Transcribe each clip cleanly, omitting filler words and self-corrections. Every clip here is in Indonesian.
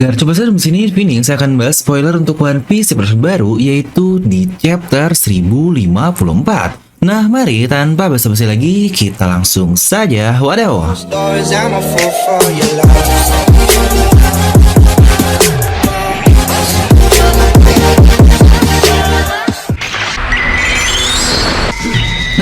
Dan coba saja di sini Phoenix saya akan bahas spoiler untuk One Piece episode baru yaitu di chapter 1054. Nah, mari tanpa basa-basi lagi kita langsung saja wadaw.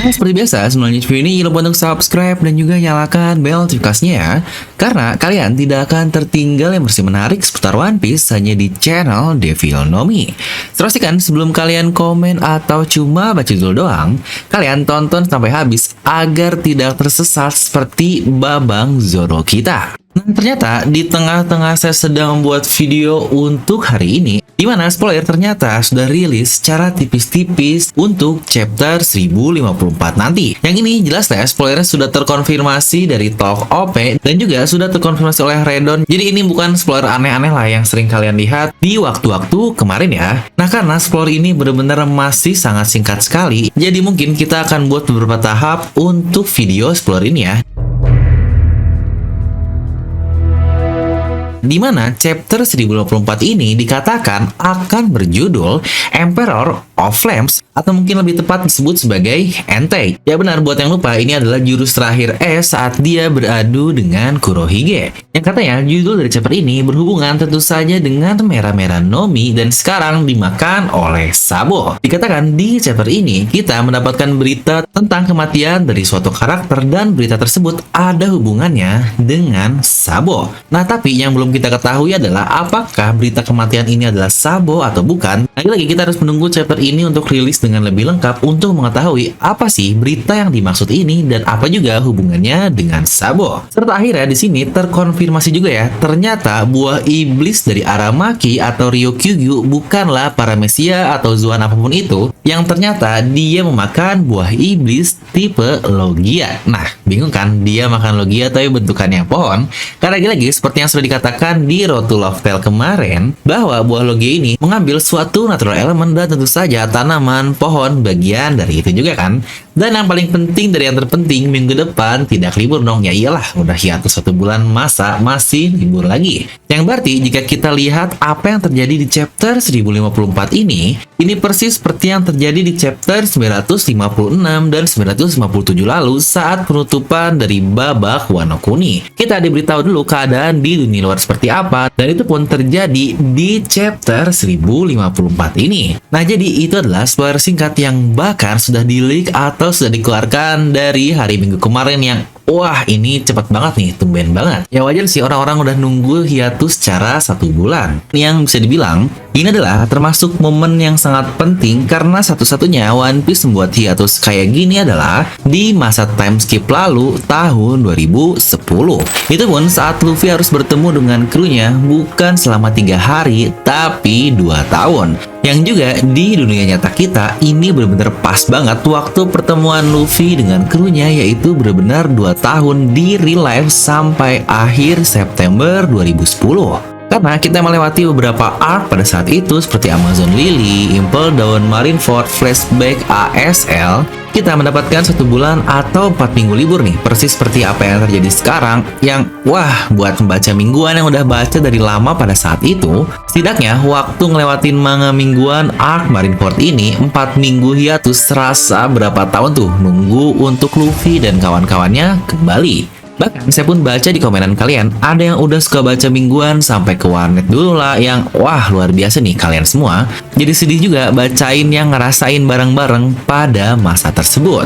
Nah, seperti biasa, sebelum lanjut video ini, lupa untuk subscribe dan juga nyalakan bel notifikasinya ya. Karena kalian tidak akan tertinggal yang bersih menarik seputar One Piece hanya di channel Devil Nomi. Pastikan sebelum kalian komen atau cuma baca judul doang, kalian tonton sampai habis agar tidak tersesat seperti Babang Zoro kita. Nah, ternyata di tengah-tengah saya sedang membuat video untuk hari ini, di mana spoiler ternyata sudah rilis secara tipis-tipis untuk chapter 1054 nanti. Yang ini jelas ya, spoilernya sudah terkonfirmasi dari Talk OP dan juga sudah terkonfirmasi oleh Redon. Jadi ini bukan spoiler aneh-aneh lah yang sering kalian lihat di waktu-waktu kemarin ya. Nah, karena spoiler ini benar-benar masih sangat singkat sekali, jadi mungkin kita akan buat beberapa tahap untuk video spoiler ini ya. Di mana chapter 1054 ini dikatakan akan berjudul Emperor of Flames atau mungkin lebih tepat disebut sebagai Entei. Ya benar, buat yang lupa, ini adalah jurus terakhir Ace saat dia beradu dengan Kurohige. Yang katanya judul dari chapter ini berhubungan tentu saja dengan Mera-Mera Nomi dan sekarang dimakan oleh Sabo. Dikatakan di chapter ini kita mendapatkan berita tentang kematian dari suatu karakter dan berita tersebut ada hubungannya dengan Sabo. Nah, tapi yang belum kita ketahui adalah apakah berita kematian ini adalah Sabo atau bukan. Lagi-lagi kita harus menunggu chapter ini untuk rilis dengan lebih lengkap untuk mengetahui apa sih berita yang dimaksud ini dan apa juga hubungannya dengan Sabo. Serta akhirnya di sini terkonfirmasi juga ya, ternyata buah iblis dari Aramaki atau Ryokugyu bukanlah Paramecia atau Zoan apapun itu, yang ternyata dia memakan buah iblis tipe Logia. Nah, bingung kan? Dia makan Logia tapi bentukannya pohon. Karena lagi-lagi seperti yang sudah dikatakan di Road to Love Tale kemarin, bahwa buah Logia ini mengambil suatu natural element dan tentu saja tanaman pohon bagian dari itu juga kan. Dan yang paling penting dari yang terpenting, minggu depan tidak libur dong. Ya iyalah, udah hiatus 1 bulan, masa masih libur lagi. Yang berarti jika kita lihat apa yang terjadi di chapter 1054 ini persis seperti yang terjadi di chapter 956 dan 957 lalu saat penutupan dari babak Wano Kuni. Kita diberitahu dulu keadaan di dunia luar seperti apa, dan itu pun terjadi di chapter 1054 ini. Nah, jadi itu adalah spoiler singkat yang bahkan sudah di-leak atau sudah dikeluarkan dari hari Minggu kemarin yang wah, ini cepat banget nih, tumben banget. Ya wajar sih orang-orang udah nunggu hiatus secara 1 bulan. Yang bisa dibilang, ini adalah termasuk momen yang sangat penting karena satu-satunya One Piece membuat hiatus kayak gini adalah di masa time skip lalu tahun 2010. Itu pun saat Luffy harus bertemu dengan krunya bukan selama 3 hari, tapi 2 tahun. Yang juga di dunia nyata kita ini benar-benar pas banget waktu pertemuan Luffy dengan krunya, yaitu benar-benar 2 tahun di real life sampai akhir September 2010. Karena kita melewati beberapa arc pada saat itu seperti Amazon Lily, Impel Down, Marineford, Flashback, ASL. Kita mendapatkan 1 bulan atau 4 minggu libur nih, persis seperti apa yang terjadi sekarang. Yang wah, buat pembaca mingguan yang udah baca dari lama pada saat itu, setidaknya waktu ngelewatin manga mingguan arc Marineford ini 4 minggu hiatus, serasa berapa tahun tuh nunggu untuk Luffy dan kawan-kawannya kembali. Bahkan saya pun baca di komenan kalian, ada yang udah suka baca mingguan sampai ke warnet dulu lah, yang wah luar biasa nih kalian semua. Jadi sedih juga bacain yang ngerasain bareng-bareng pada masa tersebut.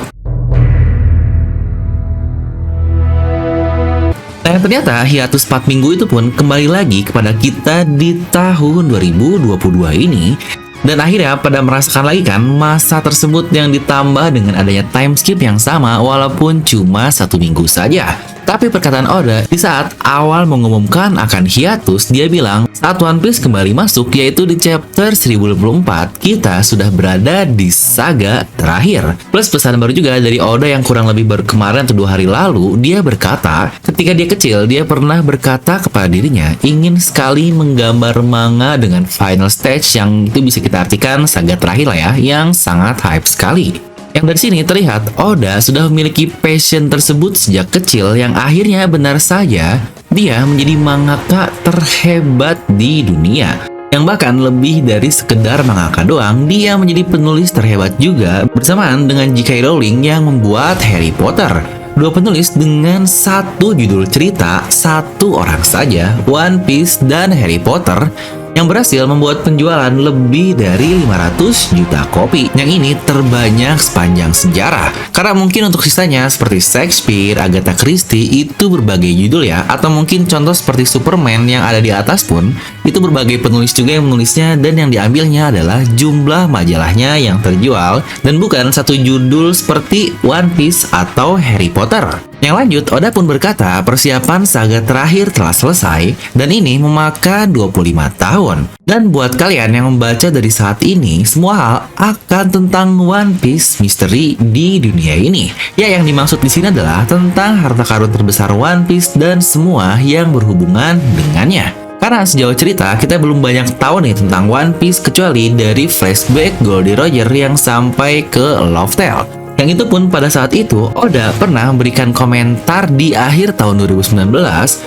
Nah, ternyata hiatus 4 minggu itu pun kembali lagi kepada kita di tahun 2022 ini. Dan akhirnya pada merasakan lagi kan masa tersebut yang ditambah dengan adanya time skip yang sama walaupun cuma 1 minggu saja. Tapi perkataan Oda di saat awal mengumumkan akan hiatus, dia bilang saat One Piece kembali masuk, yaitu di chapter 1024, kita sudah berada di saga terakhir. Plus pesan baru juga dari Oda yang kurang lebih baru kemarin atau 2 hari lalu, dia berkata ketika dia kecil dia pernah berkata kepada dirinya ingin sekali menggambar manga dengan final stage yang itu bisa kita artikan saga terakhir lah ya, yang sangat hype sekali. Yang dari sini terlihat Oda sudah memiliki passion tersebut sejak kecil yang akhirnya benar saja dia menjadi mangaka terhebat di dunia. Yang bahkan lebih dari sekedar mangaka doang, dia menjadi penulis terhebat juga bersamaan dengan J.K. Rowling yang membuat Harry Potter. Dua penulis dengan satu judul cerita, satu orang saja, One Piece dan Harry Potter, yang berhasil membuat penjualan lebih dari 500 juta kopi. Yang ini terbanyak sepanjang sejarah. Karena mungkin untuk sisanya seperti Shakespeare, Agatha Christie itu berbagai judul ya, atau mungkin contoh seperti Superman yang ada di atas pun itu berbagai penulis juga yang menulisnya, dan yang diambilnya adalah jumlah majalahnya yang terjual dan bukan satu judul seperti One Piece atau Harry Potter. Yang lanjut, Oda pun berkata persiapan saga terakhir telah selesai dan ini memakan 25 tahun. Dan buat kalian yang membaca dari saat ini, semua hal akan tentang One Piece misteri di dunia ini. Ya, yang dimaksud di sini adalah tentang harta karun terbesar One Piece dan semua yang berhubungan dengannya. Karena sejauh cerita, kita belum banyak tahu nih tentang One Piece kecuali dari flashback Goldie Roger yang sampai ke Love Tale. Yang itu pun pada saat itu, Oda pernah memberikan komentar di akhir tahun 2019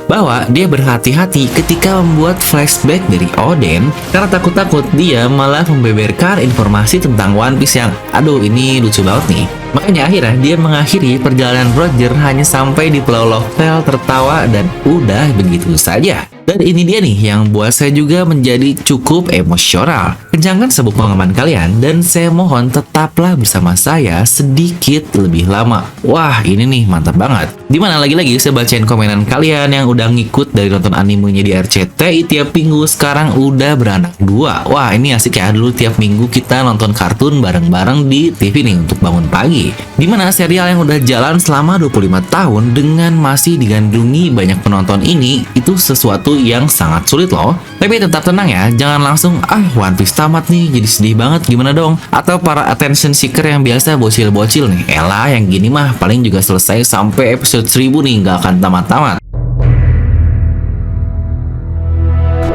bahwa dia berhati-hati ketika membuat flashback dari Oden karena takut-takut dia malah membeberkan informasi tentang One Piece yang aduh ini lucu banget nih. Makanya akhirnya dia mengakhiri perjalanan Roger hanya sampai di Pulau Love Tale tertawa dan udah begitu saja. Dan ini dia nih yang buat saya juga menjadi cukup emosional. Kencangkan sabuk pengaman kalian dan saya mohon tetaplah bersama saya sedikit lebih lama. Wah, ini nih mantap banget. Dimana lagi-lagi saya bacain komenan kalian yang udah ngikut dari nonton animenya di RCTI tiap minggu, sekarang udah beranak dua. Wah, ini asik ya, dulu tiap minggu kita nonton kartun bareng-bareng di TV nih untuk bangun pagi. Dimana serial yang udah jalan selama 25 tahun dengan masih digandrungi banyak penonton ini, itu sesuatu yang sangat sulit loh. Tapi tetap tenang ya, jangan langsung One Piece tamat nih jadi sedih banget gimana dong. Atau para attention seeker yang biasa bocil-bocil nih, elah yang gini mah paling juga selesai sampai episode 1000 nih, nggak akan tamat-tamat.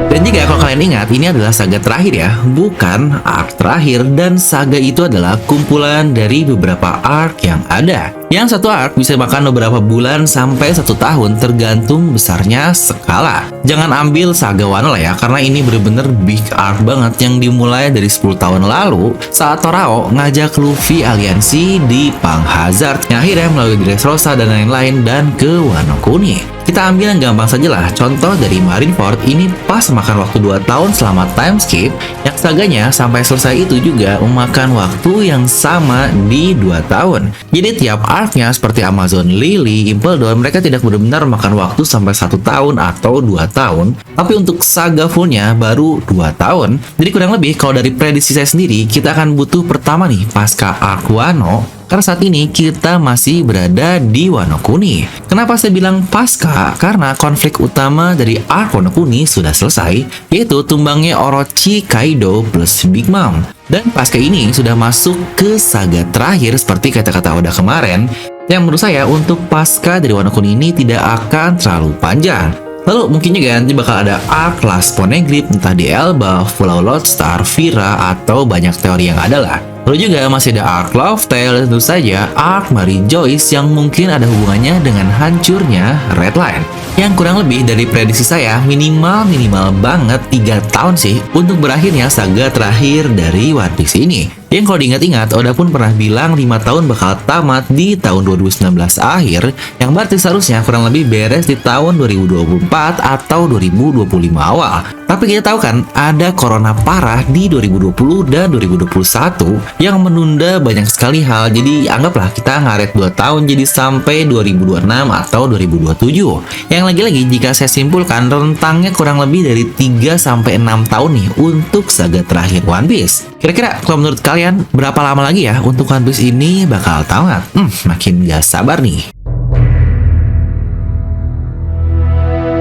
Dan jika kalau kalian ingat, ini adalah saga terakhir ya, bukan arc terakhir, dan saga itu adalah kumpulan dari beberapa arc yang ada. Yang satu arc bisa makan beberapa bulan sampai 1 tahun tergantung besarnya skala. Jangan ambil saga Wano lah ya, karena ini bener-bener big arc banget yang dimulai dari 10 tahun lalu saat Torao ngajak Luffy aliansi di Pang Hazard yang akhirnya melalui Dressrosa dan lain-lain dan ke Wano Kuni. Kita ambil yang gampang saja lah, contoh dari Marineford ini pas makan waktu 2 tahun selama time skip, yang saganya sampai selesai itu juga memakan waktu yang sama di 2 tahun. Jadi tiap arc-nya seperti Amazon Lily, Impel Down, mereka tidak benar-benar makan waktu sampai 1 tahun atau 2 tahun, tapi untuk saga fullnya baru 2 tahun. Jadi kurang lebih kalau dari prediksi saya sendiri, kita akan butuh pertama nih pasca arc Wano. Karena saat ini kita masih berada di Wano Kuni. Kenapa saya bilang pasca? Karena konflik utama dari arc Wano Kuni sudah selesai, yaitu tumbangnya Orochi, Kaido, plus Big Mom. Dan pasca ini sudah masuk ke saga terakhir seperti kata-kata Oda kemarin, yang menurut saya untuk pasca dari Wano Kuni ini tidak akan terlalu panjang. Lalu mungkin juga nanti bakal ada arc Last Poneglyph, entah di Elbaf, Pulau Lodestar, Vira, atau banyak teori yang ada lah. Lalu juga masih ada arc Love Tale dan tentu saja arc Mary Joyce yang mungkin ada hubungannya dengan hancurnya Red Line. Yang kurang lebih dari prediksi saya minimal banget 3 tahun sih untuk berakhirnya saga terakhir dari One Piece ini. Yang kalau diingat-ingat, Oda pun pernah bilang 5 tahun bakal tamat di tahun 2019 akhir, yang berarti seharusnya kurang lebih beres di tahun 2024 atau 2025 awal. Tapi kita tahu kan, ada corona parah di 2020 dan 2021 yang menunda banyak sekali hal, jadi anggaplah kita ngaret 2 tahun jadi sampai 2026 atau 2027. Yang lagi-lagi jika saya simpulkan, rentangnya kurang lebih dari 3-6 tahun nih untuk saga terakhir One Piece. Kira-kira kalau menurut kalian berapa lama lagi ya untuk One Piece ini bakal tamat? Makin gak sabar nih.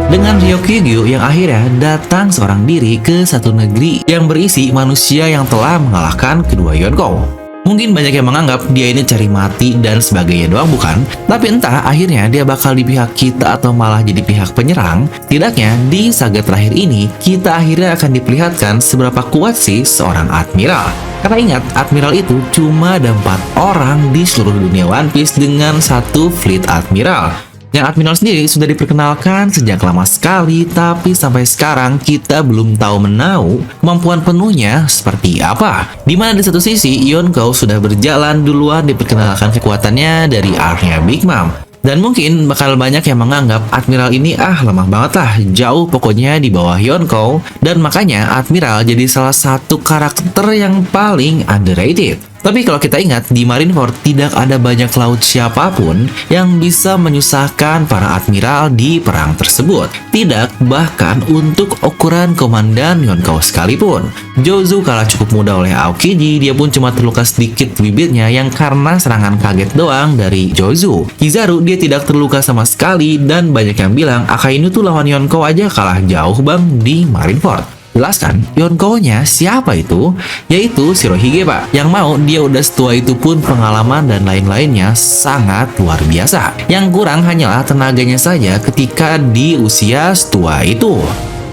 Dengan Ryokugyu yang akhirnya datang seorang diri ke satu negeri yang berisi manusia yang telah mengalahkan kedua Yonkou. Mungkin banyak yang menganggap dia ini cari mati dan sebagainya doang, bukan? Tapi entah akhirnya dia bakal di pihak kita atau malah jadi pihak penyerang. Tidaknya di saga terakhir ini, kita akhirnya akan diperlihatkan seberapa kuat sih seorang admiral. Karena ingat, admiral itu cuma ada 4 orang di seluruh dunia One Piece dengan satu fleet admiral. Yang admiral sendiri sudah diperkenalkan sejak lama sekali, tapi sampai sekarang kita belum tahu menahu kemampuan penuhnya seperti apa. Dimana di satu sisi, Yonkou sudah berjalan duluan diperkenalkan kekuatannya dari arc-nya Big Mom. Dan mungkin bakal banyak yang menganggap Admiral ini lemah banget lah, jauh pokoknya di bawah Yonkou. Dan makanya Admiral jadi salah satu karakter yang paling underrated. Tapi kalau kita ingat, di Marineford tidak ada banyak laut siapapun yang bisa menyusahkan para admiral di perang tersebut. Tidak, bahkan untuk ukuran komandan Yonkou sekalipun. Jozu kalah cukup mudah oleh Aokiji, dia pun cuma terluka sedikit bibirnya yang karena serangan kaget doang dari Jozu. Kizaru dia tidak terluka sama sekali dan banyak yang bilang Akainu tuh lawan Yonkou aja kalah jauh bang di Marineford. Jelas kan, Yonkou-nya siapa itu? Yaitu Shirohige pak, yang mau dia udah setua itu pun pengalaman dan lain-lainnya sangat luar biasa. Yang kurang hanyalah tenaganya saja ketika di usia setua itu.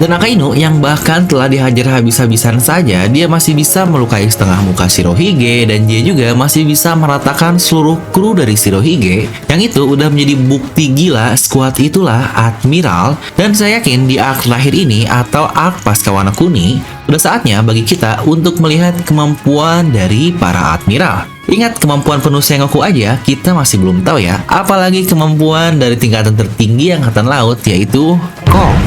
Dan Akainu yang bahkan telah dihajar habis-habisan saja, dia masih bisa melukai setengah muka Shirohige dan dia juga masih bisa meratakan seluruh kru dari Shirohige. Yang itu udah menjadi bukti gila skuad itulah Admiral. Dan saya yakin di arc terakhir ini atau arc pasca Wano Kuni, udah saatnya bagi kita untuk melihat kemampuan dari para Admiral. Ingat, kemampuan penuh Sengoku aja kita masih belum tahu ya, apalagi kemampuan dari tingkatan tertinggi Angkatan Laut yaitu Kong.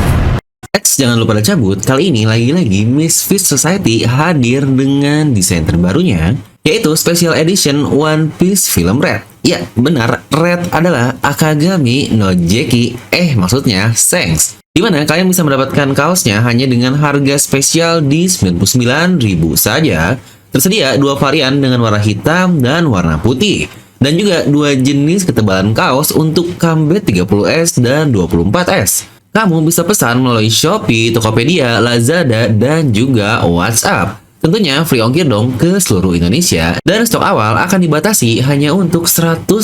Jangan lupa cabut, kali ini lagi-lagi Misfits Society hadir dengan desain terbarunya, yaitu Special Edition One Piece Film Red. Ya, benar, Red adalah Akagami no Jeki, maksudnya Shanks. Dimana kalian bisa mendapatkan kaosnya hanya dengan harga spesial di 99.000 saja. Tersedia 2 varian dengan warna hitam dan warna putih. Dan juga 2 jenis ketebalan kaos untuk Combat 30S dan 24S. Kamu bisa pesan melalui Shopee, Tokopedia, Lazada, dan juga WhatsApp. Tentunya free ongkir dong ke seluruh Indonesia. Dan stok awal akan dibatasi hanya untuk 150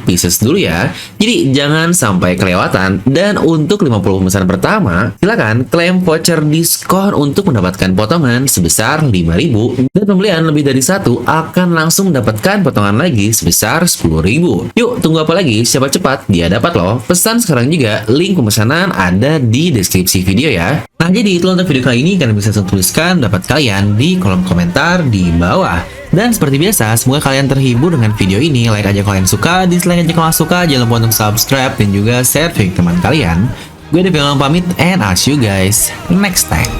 pieces dulu ya. Jadi jangan sampai kelewatan. Dan untuk 50 pemesanan pertama, silakan klaim voucher diskon untuk mendapatkan potongan sebesar 5.000. Dan pembelian lebih dari 1 akan langsung mendapatkan potongan lagi sebesar 10.000. Yuk, tunggu apa lagi? Siapa cepat, dia dapat loh. Pesan sekarang juga, link pemesanan ada di deskripsi video ya. Nah, jadi itu untuk video kali ini. Kalian bisa tuliskan pendapat kalian di kolom komentar di bawah. Dan seperti biasa, semoga kalian terhibur dengan video ini. Like aja kalau kalian suka, dislike aja kalau nggak suka. Jangan lupa untuk subscribe dan juga share ke teman kalian. Gue Devil pamit, and I'll see you guys next time.